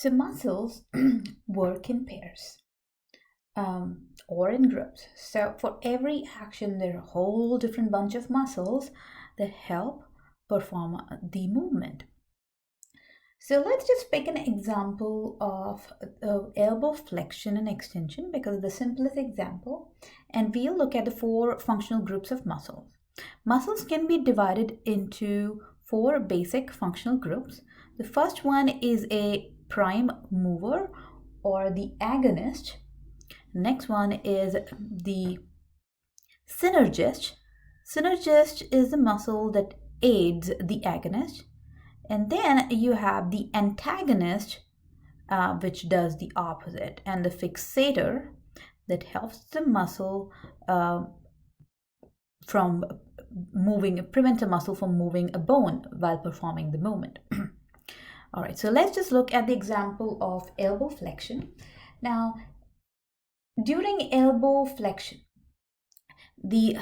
So muscles work in pairs or in groups. So for every action, there are a whole different bunch of muscles that help perform the movement. So let's just pick an example of elbow flexion and extension because it's the simplest example. And we'll look at the 4 functional groups of muscles. Muscles can be divided into 4 basic functional groups. The first one is a prime mover or the agonist. Next one is the synergist. Synergist is the muscle that aids the agonist. And then you have the antagonist, which does the opposite, and the fixator that helps the muscle from moving, prevents a muscle from moving a bone while performing the movement. All right, so let's just look at the example of elbow flexion. Now, during elbow flexion, the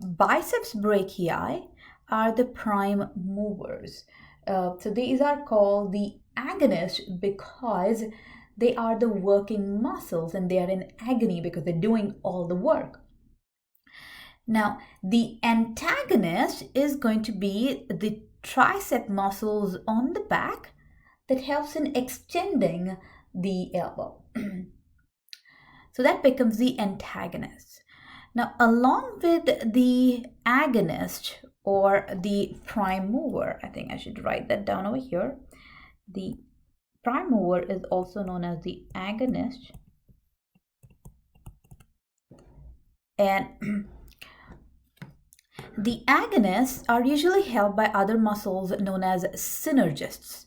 biceps brachii are the prime movers. So these are called the agonists because they are the working muscles and they are in agony because they're doing all the work. Now, the antagonist is going to be the tricep muscles on the back that helps in extending the elbow. So that becomes the antagonist. Now, along with the agonist or the prime mover, I think I should write that down over here. The prime mover is also known as the agonist. And the agonists are usually held by other muscles known as synergists.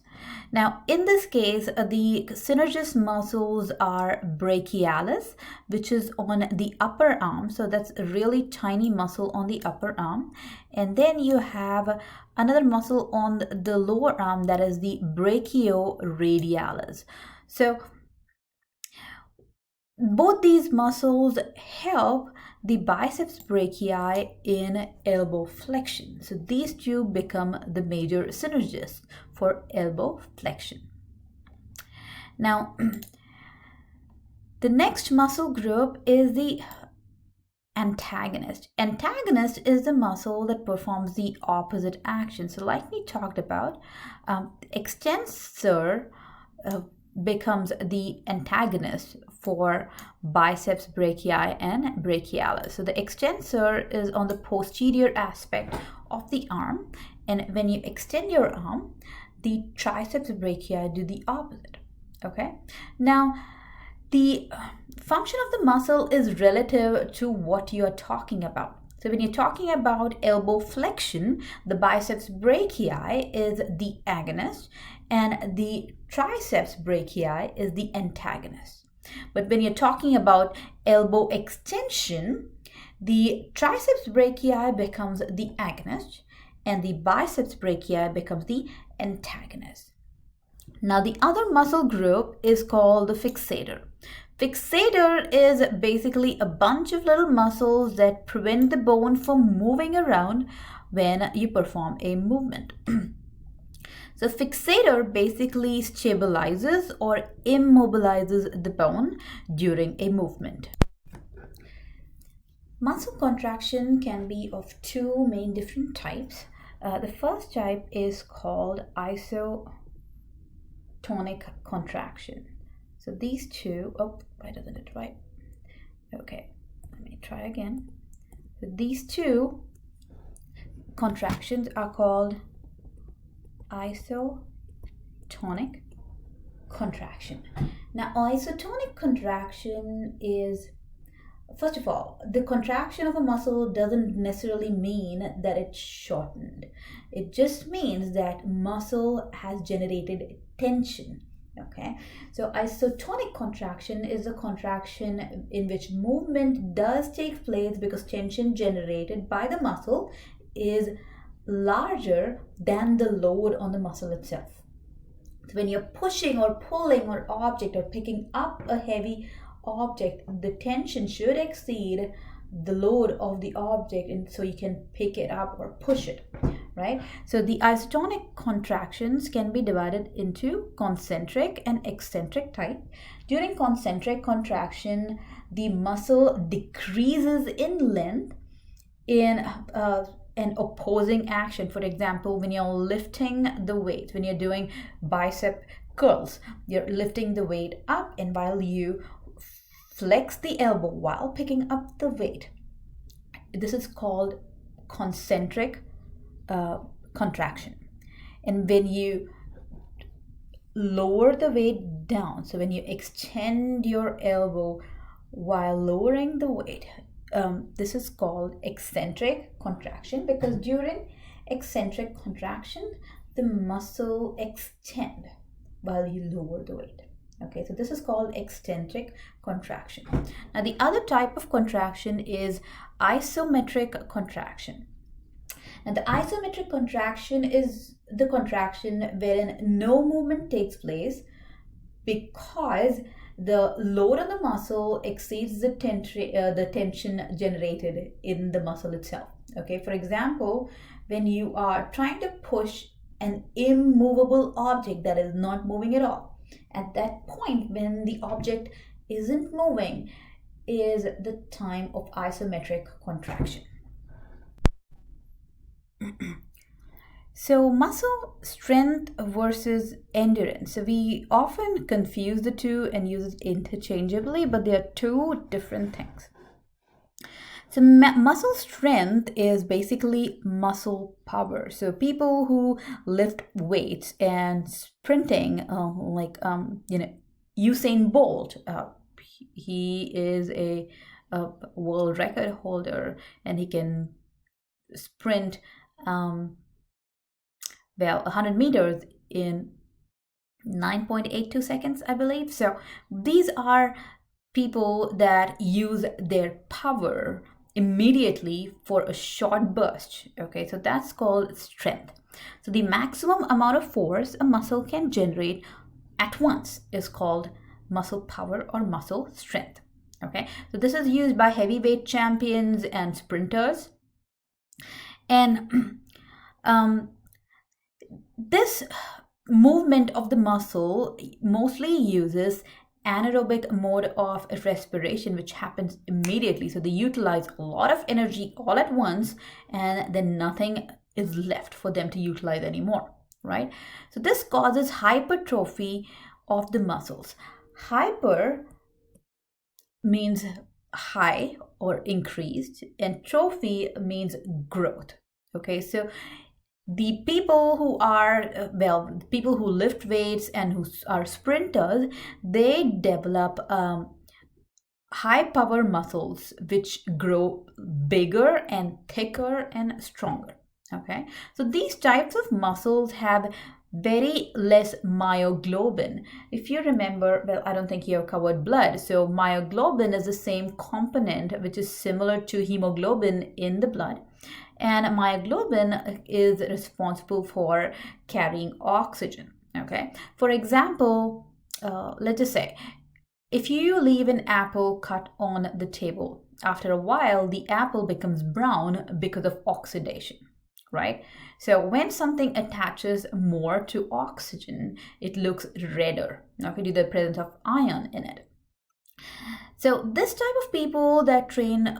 Now, in this case, the synergist muscles are brachialis, which is on the upper arm. So that's a really tiny muscle on the upper arm. And then you have another muscle on the lower arm that is the brachioradialis. So both these muscles help the biceps brachii in elbow flexion. So these two become the major synergists for elbow flexion. Now, the next muscle group is the antagonist. Antagonist is the muscle that performs the opposite action. So like we talked about, extensor becomes the antagonist for biceps brachii and brachialis. So the extensor is on the posterior aspect of the arm, and when you extend your arm, the triceps brachii do the opposite. Okay, now the function of the muscle is relative to what you are talking about. So when you're talking about elbow flexion, the biceps brachii is the agonist and the triceps brachii is the antagonist. But when you're talking about elbow extension, the triceps brachii becomes the agonist and the biceps brachii becomes the antagonist. Now, the other muscle group is called the fixator. Fixator is basically a bunch of little muscles that prevent the bone from moving around when you perform a movement. So fixator basically stabilizes or immobilizes the bone during a movement. Muscle contraction can be of 2 main different types. The first type is called isotonic contraction. So these two, why doesn't it write? Okay, let me try again. So these 2 contractions are called isotonic contraction. Now, isotonic contraction is, first of all, the contraction of a muscle doesn't necessarily mean that it's shortened. It just means that muscle has generated tension. Okay, so isotonic contraction is a contraction in which movement does take place because tension generated by the muscle is larger than the load on the muscle itself. So when you're pushing or pulling an object or picking up a heavy object, the tension should exceed the load of the object, and so you can pick it up or push it, right? So the isotonic contractions can be divided into concentric and eccentric type. During concentric contraction, the muscle decreases in length in an opposing action. For example, when you're lifting the weight, when you're doing bicep curls, you're lifting the weight up, and while you flex the elbow while picking up the weight, this is called concentric contraction. And when you lower the weight down, so when you extend your elbow while lowering the weight, this is called eccentric contraction, because during eccentric contraction, the muscle extend while you lower the weight. Okay, so this is called eccentric contraction. Now, the other type of contraction is isometric contraction. And the isometric contraction is the contraction wherein no movement takes place because the load on the muscle exceeds the tension generated in the muscle itself. Okay, for example, when you are trying to push an immovable object that is not moving at all, at that point when the object isn't moving is the time of isometric contraction. So muscle strength versus endurance. So we often confuse the two and use it interchangeably, but they are two different things. So muscle strength is basically muscle power. So people who lift weights and sprinting, Usain Bolt, he is a world record holder, and he can sprint 100 meters in 9.82 seconds, I believe. So these are people that use their power immediately for a short burst. Okay, so that's called strength. So the maximum amount of force a muscle can generate at once is called muscle power or muscle strength. Okay, so this is used by heavyweight champions and sprinters. And this movement of the muscle mostly uses anaerobic mode of respiration, which happens immediately. So they utilize a lot of energy all at once, and then nothing is left for them to utilize anymore, right? So this causes hypertrophy of the muscles. Hyper means high or increased, and trophy means growth. Okay, so the people who are, people who lift weights and who are sprinters, they develop high power muscles which grow bigger and thicker and stronger. Okay, so these types of muscles have very less myoglobin. If you remember, I don't think you have covered blood. So myoglobin is the same component which is similar to hemoglobin in the blood. And myoglobin is responsible for carrying oxygen. Okay, for example, let's just say if you leave an apple cut on the table, after a while the apple becomes brown because of oxidation, right? So when something attaches more to oxygen, it looks redder, okay, due to the presence of iron in it. So this type of people that train,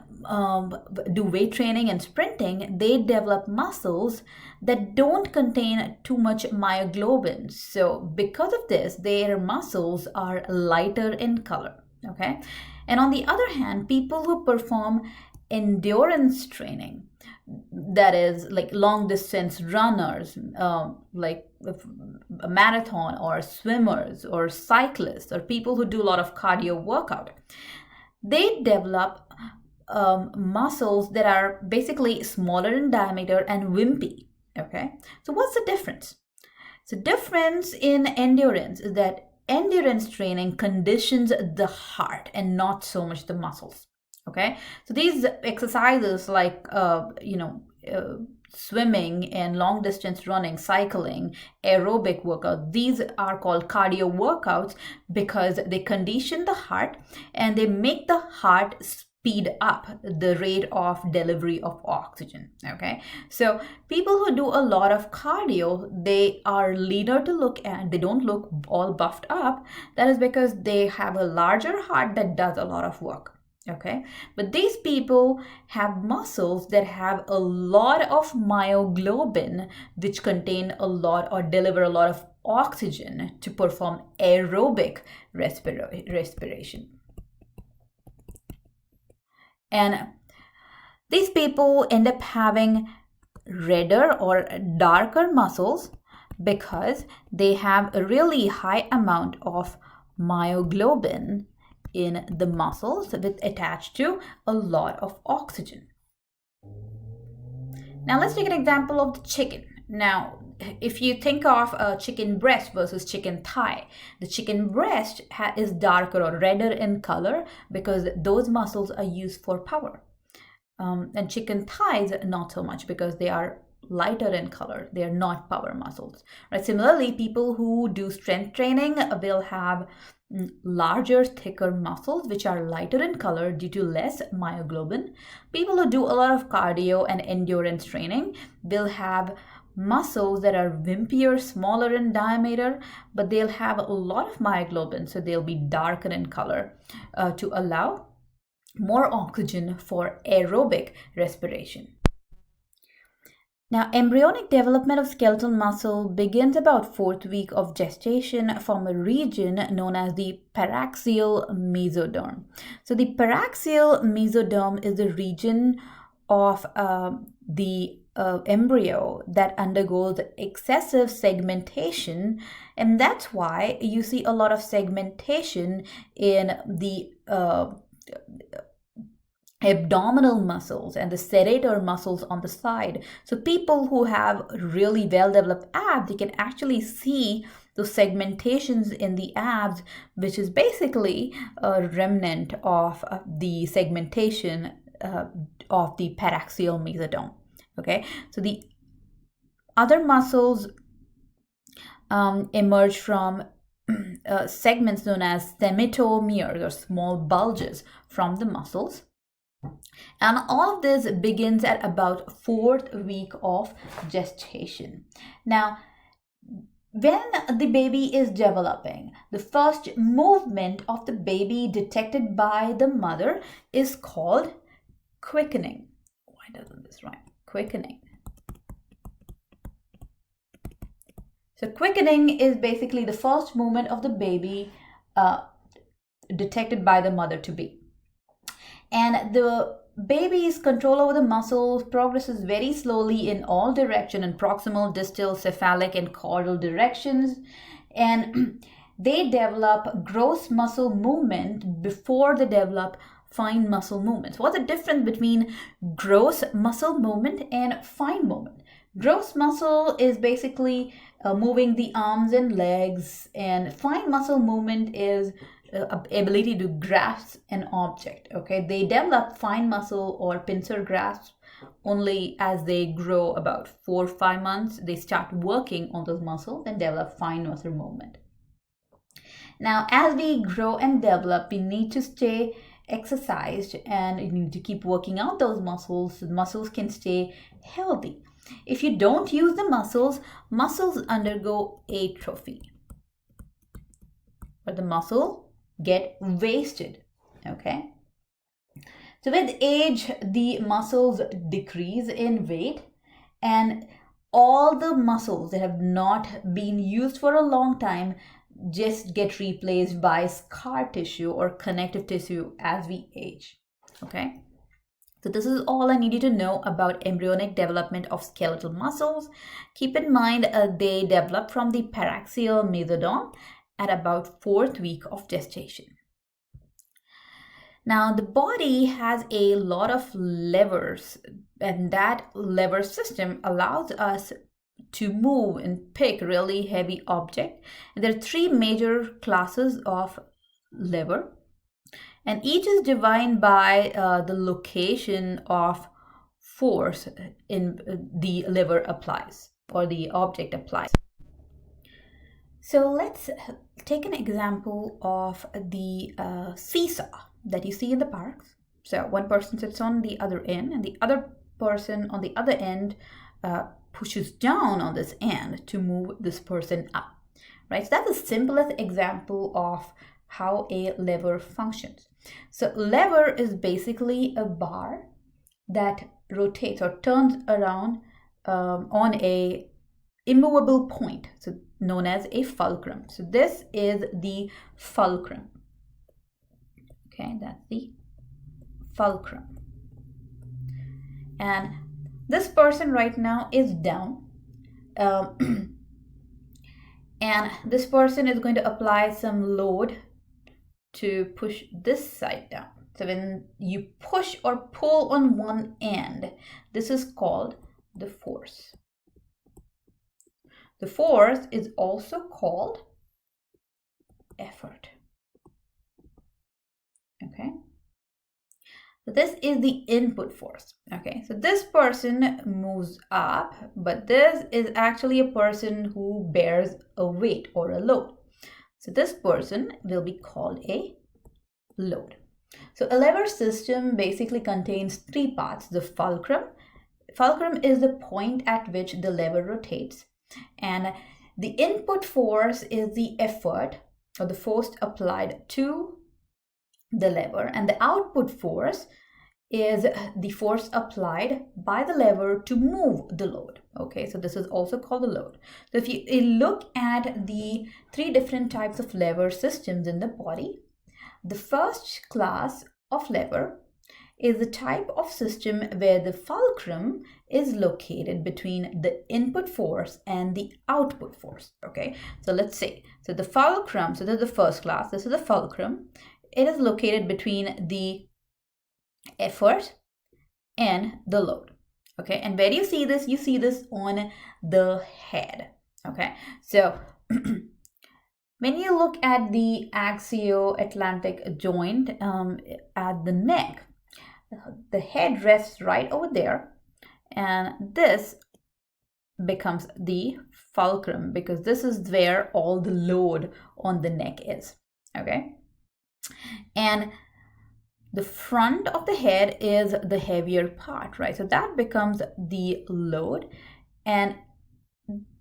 do weight training and sprinting, they develop muscles that don't contain too much myoglobin. So because of this, their muscles are lighter in color, okay? And on the other hand, people who perform endurance training, that is like long distance runners, like a marathon, or swimmers or cyclists, or people who do a lot of cardio workout, they develop muscles that are basically smaller in diameter and wimpy. Okay, so what's the difference? So difference in endurance is that endurance training conditions the heart and not so much the muscles. Okay, so these exercises like swimming and long distance running, cycling, aerobic workout, these are called cardio workouts because they condition the heart and they make the heart speed up the rate of delivery of oxygen. Okay, so people who do a lot of cardio, they are leaner to look at, they don't look all buffed up. That is because they have a larger heart that does a lot of work. Okay, but these people have muscles that have a lot of myoglobin, which contain a lot or deliver a lot of oxygen to perform aerobic respiration. And these people end up having redder or darker muscles because they have a really high amount of myoglobin in the muscles with attached to a lot of oxygen. Now let's take an example of the chicken. Now, if you think of a chicken breast versus chicken thigh, the chicken breast is darker or redder in color because those muscles are used for power. And chicken thighs, not so much because they are lighter in color. They are not power muscles. Right? Similarly, people who do strength training will have larger, thicker muscles which are lighter in color due to less myoglobin. People who do a lot of cardio and endurance training will have muscles that are wimpier, smaller in diameter, but they'll have a lot of myoglobin, so they'll be darker in color to allow more oxygen for aerobic respiration. Now, embryonic development of skeletal muscle begins about 4th week of gestation from a region known as the paraxial mesoderm. So the paraxial mesoderm is the region of the embryo that undergoes excessive segmentation, and that's why you see a lot of segmentation in the abdominal muscles and the serrator muscles on the side. So people who have really well-developed abs, you can actually see those segmentations in the abs, which is basically a remnant of the segmentation of the paraxial mesoderm. Okay, so the other muscles emerge from segments known as semitomeres, or small bulges from the muscles. And all of this begins at about 4th week of gestation. Now, when the baby is developing, the first movement of the baby detected by the mother is called quickening. Why doesn't this rhyme? Quickening. So quickening is basically the first movement of the baby detected by the mother-to-be. And the baby's control over the muscles progresses very slowly in all directions, in proximal, distal, cephalic, and caudal directions. And they develop gross muscle movement before they develop fine muscle movements. What's the difference between gross muscle movement and fine movement? Gross muscle is basically moving the arms and legs, and fine muscle movement is ability to grasp an object. Okay, they develop fine muscle or pincer grasp only as they grow about 4 or 5 months. They start working on those muscles and develop fine muscle movement. Now, as we grow and develop, we need to stay exercised and you need to keep working out those muscles so the muscles can stay healthy. If you don't use the muscles, muscles undergo atrophy, but the muscle get wasted. Okay, so with age the muscles decrease in weight, and all the muscles that have not been used for a long time just get replaced by scar tissue or connective tissue as we age. Okay, so this is all I need you to know about embryonic development of skeletal muscles. Keep in mind they develop from the paraxial mesoderm at about 4th week of gestation. Now, the body has a lot of levers, and that lever system allows us to move and pick really heavy object. And there are 3 major classes of lever, and each is defined by the location of force in the lever applies or the object applies. So let's take an example of the seesaw that you see in the parks. So one person sits on the other end, and the other person on the other end pushes down on this end to move this person up, right? So that's the simplest example of how a lever functions. So lever is basically a bar that rotates or turns around on a immovable point, so known as a fulcrum. So this is the fulcrum. Okay, that's the fulcrum. And this person right now is down. And this person is going to apply some load to push this side down. So when you push or pull on one end, this is called the force. The force is also called effort. Okay. So this is the input force. Okay, so this person moves up, but this is actually a person who bears a weight or a load. So this person will be called a load. So a lever system basically contains three parts. The fulcrum. Fulcrum is the point at which the lever rotates. And the input force is the effort or the force applied to the lever, and the output force is the force applied by the lever to move the load. Okay, so this is also called the load. So if you look at the three different types of lever systems in the body, the first class of lever is the type of system where the fulcrum is located between the input force and the output force. Okay, so let's say, so the fulcrum, so this is the first class, this is the fulcrum. It is located between the effort and the load. Okay, and where do you see this? You see this on the head. Okay, so when you look at the axio-atlantic joint at the neck, the head rests right over there, and this becomes the fulcrum because this is where all the load on the neck is. Okay, and the front of the head is the heavier part, right? So that becomes the load, and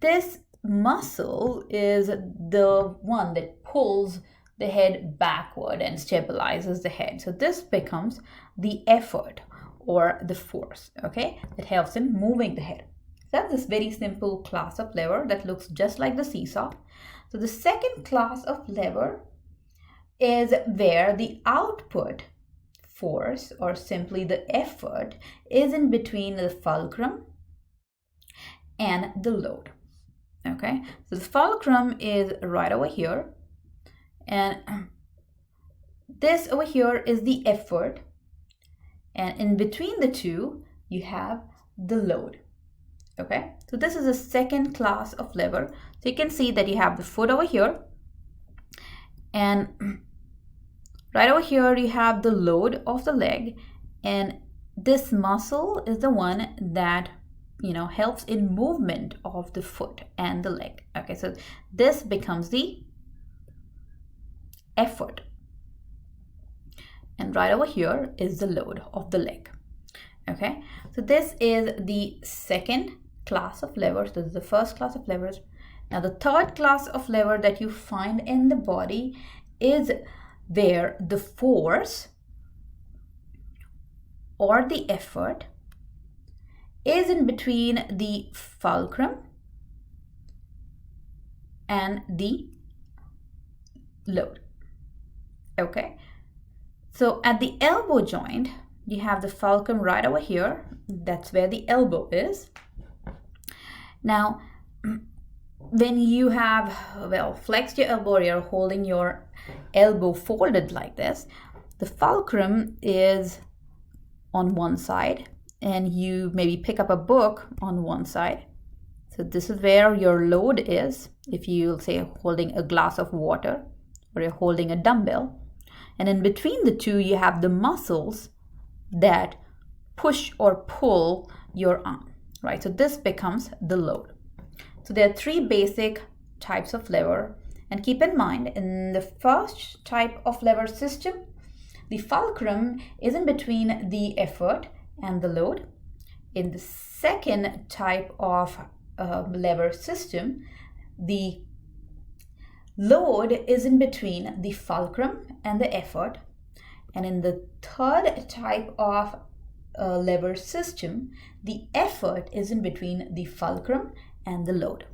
this muscle is the one that pulls the head backward and stabilizes the head. So this becomes the effort or the force, okay, that helps in moving the head. That's this very simple class of lever that looks just like the seesaw. So the second class of lever is where the output force, or simply the effort, is in between the fulcrum and the load. Okay, so the fulcrum is right over here, and this over here is the effort, and in between the two you have the load. Okay, so this is the second class of lever. So you can see that you have the foot over here, and right over here you have the load of the leg, and this muscle is the one that helps in movement of the foot and the leg. Okay, so this becomes the effort, and right over here is the load of the leg. Okay, so this is the second class of levers. This is the first class of levers. Now the third class of lever that you find in the body is where the force or the effort is in between the fulcrum and the load. Okay, so at the elbow joint you have the fulcrum right over here. That's where the elbow is. Now when you have flexed your elbow, you're holding your elbow folded like this, the fulcrum is on one side, and you maybe pick up a book on one side. So this is where your load is, if you say holding a glass of water or you're holding a dumbbell. And in between the two you have the muscles that push or pull your arm, right? So this becomes the load. So there are three basic types of lever, and keep in mind, in the first type of lever system, The fulcrum is in between the effort and the load. In the second type of lever system, the load is in between the fulcrum and the effort. And in the third type of lever system, the effort is in between the fulcrum and the load.